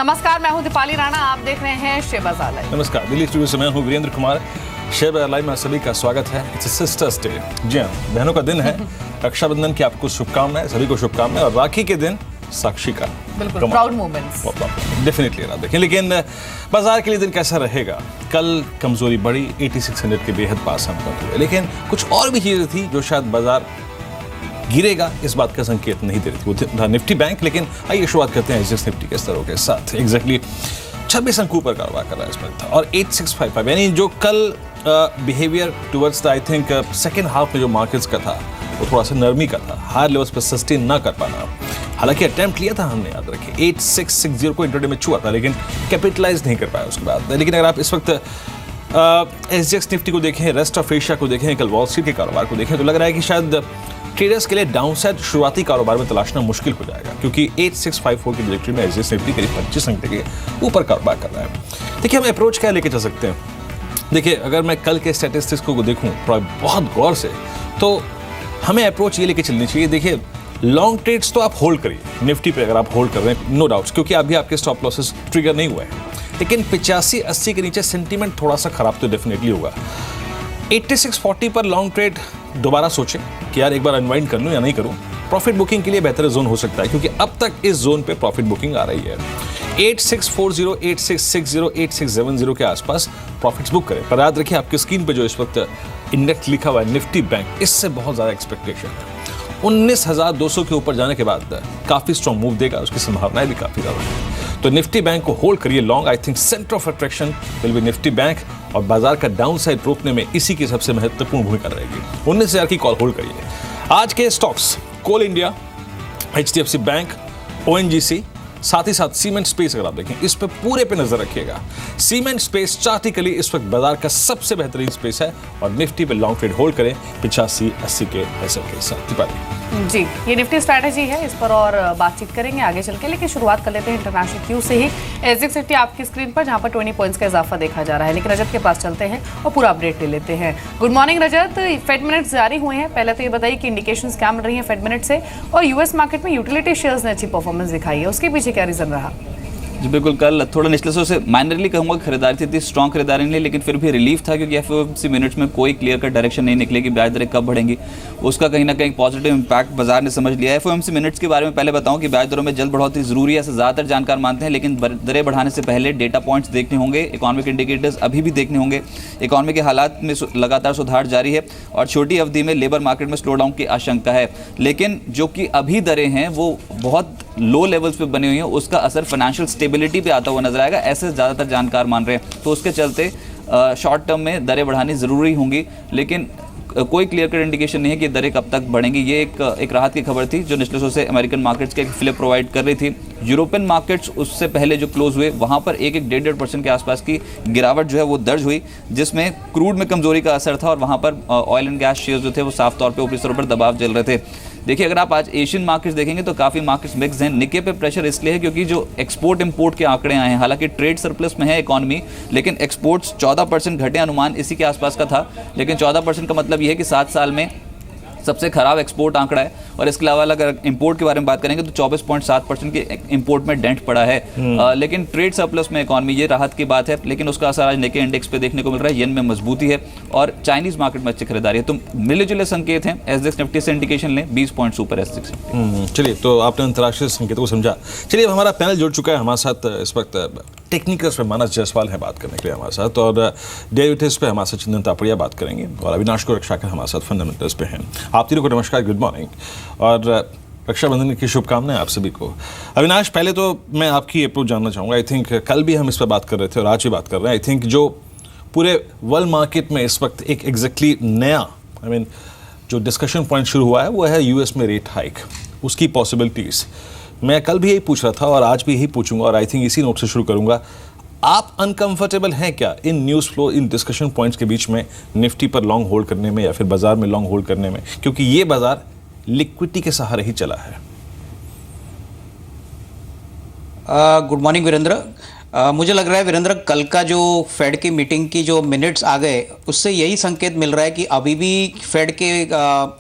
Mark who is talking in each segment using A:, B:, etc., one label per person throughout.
A: नमस्कार, मैं हूं दीपाली राणा। आप देख रहे हैं शेयर बाजार लाइव।
B: नमस्कार, दिल्ली स्टूडियो से मैं हूं वीरेंद्र कुमार। शेयर बाजार लाइव में सभी का स्वागत है। इट्स सिस्टर्स डे, जी हाँ, बहनों का दिन है। रक्षाबंधन की आपको शुभकामनाएं, सभी को शुभकामनाएं। और राखी के दिन साक्षी का
A: बिल्कुल प्राउड मोमेंट्स
B: डेफिनेटली ना देखें। लेकिन बाजार के लिए दिन कैसा रहेगा? कल कमजोरी बढ़ी, 8600 के बेहद पास हम पहुंच हुए, लेकिन कुछ और भी चीजें थी जो शायद बाजार गिरेगा इस बात का संकेत नहीं दे रही थी। वो था निफ्टी बैंक। लेकिन आइए शुरुआत करते हैं एसजीएस निफ्टी के स्तरों के साथ। एग्जैक्टली 26 अंकों पर कारोबार कर रहा है इस वक्त और 8655, यानी जो कल behaviour towards the I think second half में जो मार्केट्स का था वो थोड़ा सा नरमी का था, हायर लेवल्स पर सस्टेन ना कर पाना। हालांकि अटेम्प्ट लिया था हमने, याद रखिए 8660 को इंट्राडे में छुआ था, लेकिन कैपिटलाइज नहीं कर पाया उसके बाद। लेकिन अगर आप इस वक्त एसजीएक्स निफ्टी को देखें, रेस्ट ऑफ एशिया को देखें, कल वॉल स्ट्रीट के कारोबार को देखें, तो लग रहा है कि शायद ट्रेडर्स के लिए डाउनसाइड शुरुआती कारोबार में तलाशना मुश्किल हो जाएगा, क्योंकि 8654 की डिरेक्टरी में एसजीएक्स निफ्टी करीब 25 घंटे के ऊपर कारोबार कर रहा है। देखिए, हम अप्रोच क्या लेके चल सकते हैं। देखिए, अगर मैं कल के स्टैटिस्टिक्स को देखूं बहुत गौर से, तो हमें अप्रोच ये लेके चलनी चाहिए। देखिए, लॉन्ग ट्रेड्स तो आप होल्ड करिए निफ्टी पे, अगर आप होल्ड कर रहे हैं, नो डाउट्स, क्योंकि अभी आपके स्टॉप लॉसेस ट्रिगर नहीं हुए हैं। लेकिन 85-80 के नीचे सेंटीमेंट थोड़ा सा खराब तो डेफिनेटली होगा। 8640 पर लॉन्ग ट्रेड दोबारा सोचें कि यार एक बार अनवाइंड कर लूं या नहीं करूं। प्रॉफिट बुकिंग के लिए बेहतर जोन हो सकता है, क्योंकि अब तक इस जोन पे प्रॉफिट बुकिंग आ रही है। 8640, 8660, 8670 के आसपास प्रॉफिट्स बुक करें। पर याद रखिए, आपकी स्क्रीन पे जो इस वक्त इंडेक्स लिखा हुआ है निफ्टी बैंक, इससे बहुत ज़्यादा एक्सपेक्टेशन है। 19,200 के ऊपर जाने के बाद काफ़ी स्ट्रॉन्ग मूव देगा, उसकी संभावनाएं भी काफ़ी ज़्यादा है। तो निफ्टी बैंक को होल्ड करिए long. I think centre of attraction will be Nifty bank, और बाजार का डाउन साइड रोकने में इसी की सबसे महत्वपूर्ण भूमिका रहेगी। 19,000 की कॉल होल्ड करिए। आज के स्टॉक्स कोल इंडिया, एचडीएफसी बैंक, ओएनजीसी, साथ ही साथ सीमेंट स्पेस, अगर आप देखें इस पे पूरे पे नजर रखिएगा। सीमेंट स्पेस चार्टिकली इस वक्त बाजार का सबसे बेहतरीन स्पेस है, और निफ्टी पे लॉन्ग ट्रेड होल्ड करें 85-80 के एसएल के साथ।
A: जी, ये निफ्टी स्ट्रैटेजी है, इस पर और बातचीत करेंगे आगे चल के। लेकिन शुरुआत कर लेते हैं इंटरनेशनल क्यू से ही। एसजीएक्स निफ्टी आपकी स्क्रीन पर, जहां पर 20 पॉइंट्स का इजाफा देखा जा रहा है। लेकिन रजत के पास चलते हैं और पूरा अपडेट ले लेते हैं। गुड मॉर्निंग रजत, फेड मिनट्स जारी हुए हैं। पहले तो ये बताइए कि इंडिकेशंस क्या मिल रही हैं फेड मिनट से, और यूएस मार्केट में यूटिलिटी शेयर्स ने अच्छी परफॉर्मेंस दिखाई है, उसके पीछे क्या रीजन रहा?
C: जी बिल्कुल, कल थोड़ा निचले से माइनरली कहूँगा खरीदारी थी, इतनी स्ट्रॉन्ग खरीदारी नहीं, लेकिन फिर भी रिलीफ था, क्योंकि एफओएमसी मिनट्स में कोई क्लियर कट डायरेक्शन नहीं निकले कि ब्याज दरें कब बढ़ेंगी। उसका कहीं ना कहीं पॉजिटिव इंपैक्ट बाजार ने समझ लिया है। एफओएमसी मिनट्स के बारे में पहले बताऊं कि ब्याज दरों में जल्द बढ़ोतरी जरूरी है, ऐसे ज़्यादातर जानकार मानते हैं, लेकिन दरें बढ़ाने से पहले डेटा पॉइंट्स देखने होंगे, इकोनॉमिक इंडिकेटर्स अभी भी देखने होंगे। इकोनॉमी के हालात में लगातार सुधार जारी है, और छोटी अवधि में लेबर मार्केट में स्लो डाउन की आशंका है। लेकिन जो कि अभी दरें हैं वो बहुत लो लेवल्स पे बनी हुई हैं, उसका असर फाइनेंशियल स्टेबिलिटी पे आता हुआ नजर आएगा, ऐसे ज़्यादातर जानकार मान रहे हैं। तो उसके चलते शॉर्ट टर्म में दरें बढ़ानी ज़रूरी होंगी, लेकिन कोई क्लियर कट इंडिकेशन नहीं है कि दरें कब तक बढ़ेंगी। ये एक राहत की खबर थी जो निचले से अमेरिकन मार्केट्स के फ्लिप प्रोवाइड कर रही थी। यूरोपियन मार्केट्स उससे पहले जो क्लोज हुए, वहाँ पर 1-1.5% के आसपास की गिरावट जो है वो दर्ज हुई, जिसमें क्रूड में कमजोरी का असर था, और वहाँ पर ऑयल एंड गैस शेयर्स जो थे वो साफ तौर पर ऊपरी स्तरों पर दबाव चल रहे थे। देखिए, अगर आप आज एशियन मार्केट्स देखेंगे तो काफ़ी मार्केट्स मिक्स हैं। निके पे प्रेशर इसलिए है क्योंकि जो एक्सपोर्ट इंपोर्ट के आंकड़े आए हैं, हालांकि ट्रेड सरप्लस में है इकॉनमी, लेकिन एक्सपोर्ट्स 14% घटे, अनुमान इसी के आसपास का था। लेकिन 14% का मतलब ये है कि 7 साल में सबसे खराब एक्सपोर्ट आंकड़ा है। और इसके अलावा अगर इंपोर्ट के बारे में बात करेंगे तो 24.7% के इंपोर्ट में डेंट पड़ा है। लेकिन ट्रेड सरप्लस में इकॉनमी, ये राहत की बात है, लेकिन उसका असर आज निके इंडेक्स पे देखने को मिल रहा है। येन में मजबूती है, और चाइनीज मार्केट में अच्छी खरीदारी है। तो मिले जुले संकेत हैं। एसजीएक्स निफ्टी से इंडिकेशन लें 20 पॉइंट्स ऊपर एसजीएक्स।
B: चलिए, तो आपने अंतर्राष्ट्रीय संकेतों को समझा। चलिए, अब हमारा पैनल जुड़ चुका है हमारे साथ इस वक्त। टेक्निकल्स पे मानस जायसवाल है बात करने के लिए हमारे साथ, और डेरिवेटिव्स पे हमारे साथ चंदन तापड़िया बात करेंगे, और अविनाश को रक्षाकर हमारे साथ फंडामेंटल्स पे हैं। आप तीनों को नमस्कार, गुड मॉर्निंग, और रक्षाबंधन की शुभकामनाएं आप सभी को। अविनाश, पहले तो मैं आपकी अप्रोच जानना चाहूँगा। आई थिंक कल भी हम इस पर बात कर रहे थे और आज भी बात कर रहे हैं। आई थिंक जो पूरे वर्ल्ड मार्केट में इस वक्त एक एग्जैक्टली नया जो डिस्कशन पॉइंट शुरू हुआ है वो है यूएस में रेट हाइक, उसकी पॉसिबिलिटीज़। मैं कल भी यही पूछ रहा था और आज भी यही पूछूंगा, और आई थिंक इसी नोट से शुरू करूंगा। आप अनकंफर्टेबल हैं क्या in news flow, in discussion points के बीच में निफ्टी पर लॉन्ग होल्ड करने में, या फिर बाजार में लॉन्ग होल्ड करने में, क्योंकि ये बाजार लिक्विडिटी के सहारे ही चला है?
D: Good morning Virendra. मुझे लग रहा है वीरेंद्र, कल का जो फेड की मीटिंग की जो मिनट्स आ गए उससे यही संकेत मिल रहा है कि अभी भी फेड के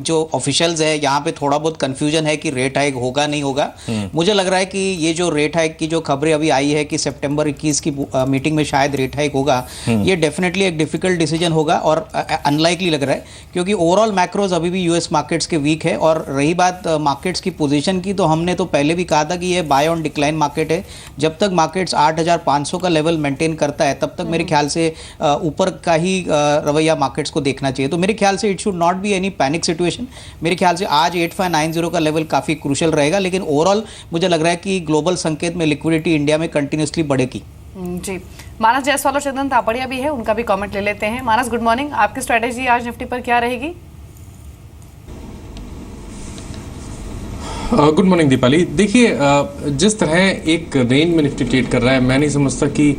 D: जो ऑफिशियल्स है यहाँ पे थोड़ा बहुत कंफ्यूजन है कि रेट हाइक होगा नहीं होगा। मुझे लग रहा है कि ये जो रेट हाइक की जो खबरें अभी आई है कि सितंबर 21 की मीटिंग में शायद रेट हाइक होगा, ये डेफिनेटली एक डिफिकल्ट डिसीजन होगा और अनलाइकली लग रहा है, क्योंकि ओवरऑल मैक्रोज अभी भी यूएस मार्केट्स के वीक है। और रही बात मार्केट्स की पोजीशन की, तो हमने तो पहले भी कहा था कि ये बाय ऑन डिक्लाइन मार्केट है। जब तक मार्केट्स 8,500 का लेवल मेंटेन करता है तब तक मेरे ख्याल से ऊपर का ही रवैया मार्केट्स को देखना चाहिए। तो मेरे ख्याल से it should not be any panic situation. मेरे ख्याल से आज 8590 का लेवल काफ़ी क्रूशल रहेगा, लेकिन ओवरऑल मुझे लग रहा है कि ग्लोबल संकेत में लिक्विडिटी इंडिया में कंटिन्यूसली बढ़ेगी।
A: जी, मानस जायसवाल और चंदन तापड़िया भी है, उनका भी कमेंट ले लेते हैं। मानस, गुड मॉर्निंग, आपकी स्ट्रेटेजी आज निफ्टी पर क्या रहेगी?
E: Good morning Deepali. देखिए, जिस तरह एक रेंज में निफ्टी ट्रेड कर रहा है, मैं नहीं समझता कि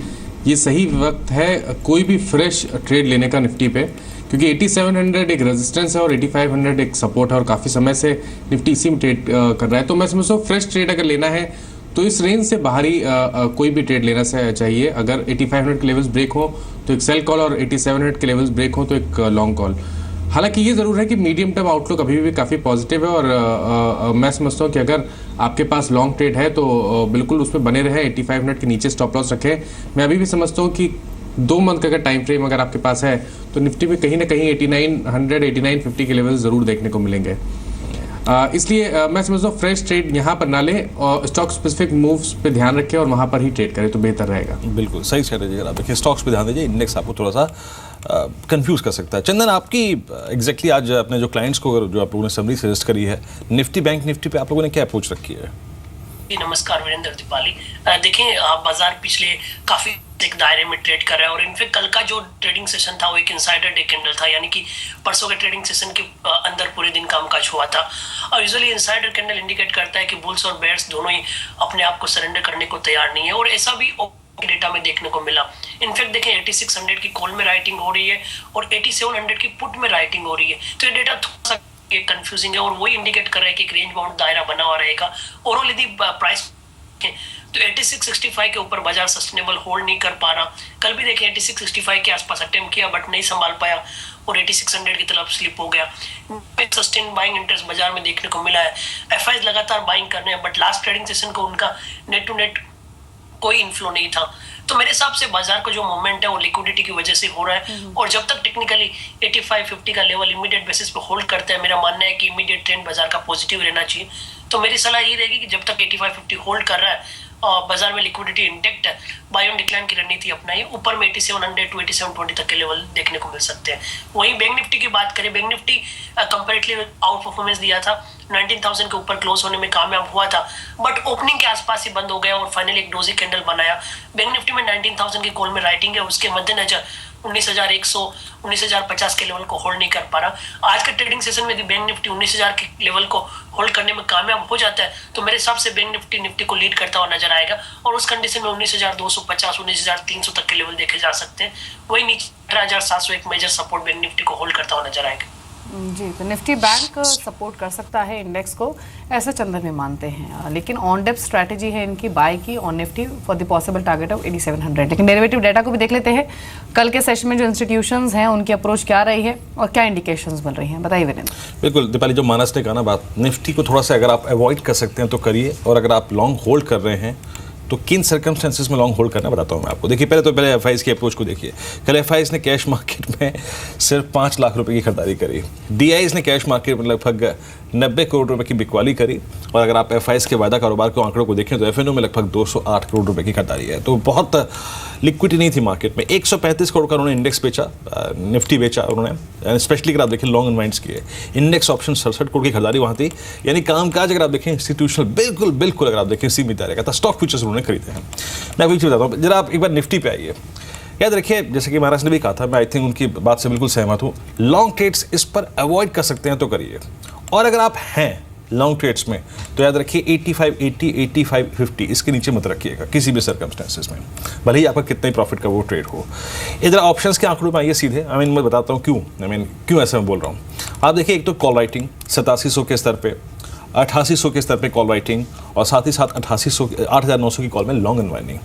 E: ये सही वक्त है कोई भी फ्रेश ट्रेड लेने का निफ्टी पे, क्योंकि 8700 एक रेजिस्टेंस है और 8500 एक सपोर्ट है और काफ़ी समय से निफ्टी इसी में ट्रेड कर रहा है। तो मैं समझता हूँ फ्रेश ट्रेड अगर लेना है तो इस रेंज से बाहरी कोई भी ट्रेड लेना चाहिए। अगर 8500 के लेवल्स ब्रेक हो तो एक सेल कॉल और 8700 के लेवल्स ब्रेक हो तो एक लॉन्ग कॉल। हालांकि ये ज़रूर है कि मीडियम टर्म आउटलुक अभी भी काफ़ी पॉजिटिव है और मैं समझता हूँ कि अगर आपके पास लॉन्ग ट्रेड है तो बिल्कुल उसमें बने रहें, 8500 के नीचे स्टॉप लॉस रखें। मैं अभी भी समझता हूँ कि 2 मंथ का अगर टाइम फ्रेम अगर आपके पास है तो निफ्टी में कहीं ना कहीं 8900 8950 के लेवल ज़रूर देखने को मिलेंगे। इसलिए मैं समझता हूँ फ्रेश ट्रेड यहाँ पर ना लें और स्टॉक स्पेसिफिक मूव्स पे ध्यान रखें और वहाँ पर ही ट्रेड करें तो बेहतर रहेगा।
B: बिल्कुल सही स्ट्रेटेजी। अगर आप देखिए स्टॉक्स पे ध्यान दीजिए, इंडेक्स आपको थोड़ा सा कंफ्यूज कर सकता है। चंदन, आपकी एग्जैक्टली आज अपने जो क्लाइंट्स को जो आप लोगों ने समरी सजेस्ट करी है निफ्टी बैंक निफ्टी पे आप लोगों ने क्या अप्रोच रखी है?
F: नमस्कार वीरेंद्र दीपाली। देखिए, बाजार पिछले काफी एक दायरे में ट्रेड कर रहा है और इनफैक्ट कल का जो ट्रेडिंग सेशन था वो एक इनसाइडर डे कैंडल था, यानी कि परसों के ट्रेडिंग सेशन के अंदर पूरे दिन कामकाज हुआ था। और यूजुअली इनसाइडर कैंडल इंडिकेट करता है कि बुल्स और बेयर्स दोनों ही अपने आप को सरेंडर करने को तैयार नहीं है और ऐसा भी डेटा में देखने को मिला। इनफैक्ट देखें 8600 की कॉल में राइटिंग हो रही है और 8700 की पुट में राइटिंग हो रही है, तो ये डेटा थोड़ा सा कंफ्यूजिंग है और वही इंडिकेट कर रहा है कि एक रेंज बाउंड दायरा बना हुआ रहेगा। ओवरऑल यदि प्राइस तो 8665 के ऊपर बाजार सस्टेनेबल होल्ड नहीं कर पा रहा। कल भी देखें 8665 के आसपास अटेम्प्ट किया बट नहीं संभाल पाया और 8600 की तरफ स्लिप हो गया। सस्टेन बाइंग इंटरेस्ट बाजार में देखने को मिला है। एफआईज लगातार बाइंग कर रहे हैं बट लास्ट ट्रेडिंग सेशन को उनका नेट टू नेट कोई इन्फ्लो नहीं था। तो मेरे हिसाब से बाजार का जो मोमेंट है वो लिक्विडिटी की वजह से हो रहा है और जब तक टेक्निकली 8550 का लेवल इमीडिएट बेसिस पे होल्ड करता है, मेरा मानना है कि इमीडिएट ट्रेंड बाजार का पॉजिटिव रहना चाहिए। तो मेरी सलाह ये रहेगी कि जब तक 8550 होल्ड कर रहा है और बाजार में लिक्विडिटी इंटेक्ट है, बाय ऑन डिक्लाइन की रणनीति अपनाइए। ऊपर में 8700 टू 8720 तक के लेवल देखने को मिल सकते हैं। वहीं बैंक निफ्टी की बात करें, bank Nifty comparatively out performance दिया था, 19000 के ऊपर क्लोज होने में कामयाब हुआ था बट ओपनिंग के आसपास ही बंद हो गया और फाइनली एक डोजी कैंडल बनाया। बैंक निफ्टी में 19000 की कॉल में राइटिंग है, उसके मद्देनजर 19100 19050 के लेवल को होल्ड नहीं कर पा रहा। आज के ट्रेडिंग सेशन में यदि बैंक निफ्टी 19000 के लेवल को होल्ड करने में कामयाब हो जाता है तो मेरे हिसाब से बैंक निफ्टी को लीड करता हुआ नजर आएगा और उस कंडीशन में 19250 19300 तक के लेवल देखे जा सकते हैं। वही नीचे 18700 एक मेजर सपोर्ट बैंक निफ्टी को होल्ड करता हुआ नजर आएगा।
A: जी, तो निफ्टी बैंक सपोर्ट कर सकता है इंडेक्स को, ऐसा चंदन भी मानते हैं, लेकिन ऑन डेप्थ स्ट्रैटेजी है इनकी बाय की on Nifty for the possible target of 8700। लेकिन डेरिवेटिव डेटा को भी देख लेते हैं, कल के सेशन में जो इंस्टीट्यूशंस हैं उनकी अप्रोच क्या रही है और क्या इंडिकेशंस बन रही हैं, बताइए वीरेंद्र।
B: बिल्कुल दीपाली, जो मानस ने कहा ना बात, निफ्टी को थोड़ा सा अगर आप अवॉइड कर सकते हैं तो करिए और अगर आप लॉन्ग होल्ड कर रहे हैं तो किन सर्कमस्टेंसेस में लॉन्ग होल्ड करना बताता हूँ मैं आपको। देखिए पहले एफआईज की अप्रोच को देखिए। कल एफआईज ने कैश मार्केट में सिर्फ 5 लाख रुपए की खरीदारी करी, डीआईज ने कैश मार्केट में लगभग 90 करोड़ रुपए की बिकवाली करी और अगर आप एफआईज के वायदा कारोबार के आंकड़ों को देखें तो एफएनओ में लगभग 208 करोड़ रुपए की खरीदारी है। तो बहुत लिक्विडिटी नहीं थी मार्केट में। 135 करोड़ का उन्होंने इंडेक्स बेचा, निफ्टी बेचा उन्होंने, स्पेशली अगर आप देखें लॉन्ग अनवाइंड्स किए। इंडेक्स ऑप्शन 67 करोड़ की खरीदारी वहाँ थी, यानी कामकाज अगर आप देखें इंस्टीट्यूशनल बिल्कुल अगर आप देखें सीमित दायरे का स्टॉक फ्यूचर्स उन्होंने खरीदे हैं। मैं आपको एक चीज़ बताता हूँ, जरा आप एक बार निफ्टी पे आइए। याद रखिए, जैसे कि महाराज ने भी कहा था, मैं आई थिंक उनकी बात से बिल्कुल सहमत हूँ, लॉन्ग ट्रेड्स इस पर अवॉइड कर सकते हैं तो करिए और अगर आप हैं लॉन्ग ट्रेड्स में तो याद रखिए 8580 8550 इसके नीचे मत रखिएगा किसी भी सर्कमस्टेंसेस में, भले ही आपका कितना ही प्रॉफिट का वो ट्रेड हो। इधर ऑप्शंस के आंकड़ों में आइए सीधे। मैं बताता हूँ क्यों ऐसा मैं बोल रहा हूँ। आप देखिए, एक तो कॉल राइटिंग 8700 के स्तर पे, 8800 के स्तर पे कॉल राइटिंग और साथ ही साथ 8900 की कॉल में लॉन्ग अनवाइंडिंग।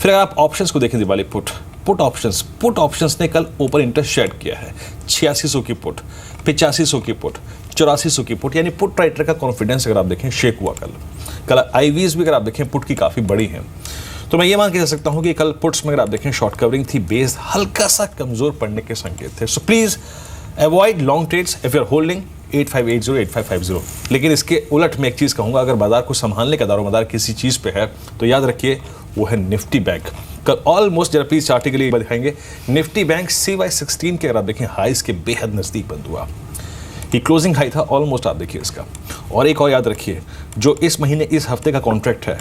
B: फिर अगर आप ऑप्शंस को देखें दिवाली पुट ऑप्शंस ने कल ओपन इंटरेस्ट शेड किया है 8600 की पुट, 8500 की पुट, 8400 की पुट, यानी पुट राइटर का कॉन्फिडेंस अगर आप देखें शेक हुआ कल आईवीज भी अगर आप देखें पुट की काफ़ी बड़ी हैं। तो मैं ये मान के जा सकता हूँ कि कल पुट्स में अगर आप देखें शॉर्ट कवरिंग थी, बेस हल्का सा कमज़ोर पड़ने के संकेत थे। So please avoid long trades if you are holding 8580 8550। लेकिन इसके उलट मैं एक चीज़ कहूँगा, अगर बाजार को संभालने का दारोमदार किसी चीज़ पे है तो याद रखिए वो है निफ्टी बैंक। कल ऑलमोस्ट, जरा प्लीज चार्ट के लिए दिखाएंगे, निफ्टी बैंक CY16 के अगर आप देखें हाईस के बेहद नज़दीक बंद हुआ। ये क्लोजिंग हाई था ऑलमोस्ट, आप देखिए इसका। और एक और याद रखिए, जो इस महीने इस हफ्ते का कॉन्ट्रैक्ट है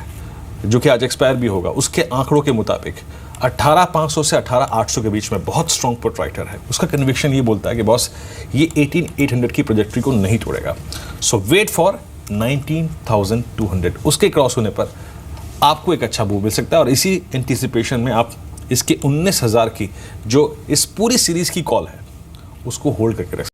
B: जो कि आज एक्सपायर भी होगा, उसके आंकड़ों के मुताबिक 18500 से 18800 के बीच में बहुत स्ट्रॉन्ग पुट राइटर है। उसका कन्विक्शन ये बोलता है कि बॉस ये 18800 की प्रोजेक्ट्री को नहीं तोड़ेगा। सो वेट फॉर 19200, उसके क्रॉस होने पर आपको एक अच्छा मूव मिल सकता है। और इसी एंटिसिपेशन में आप इसके 19000 की जो इस पूरी सीरीज की कॉल है उसको होल्ड करके रख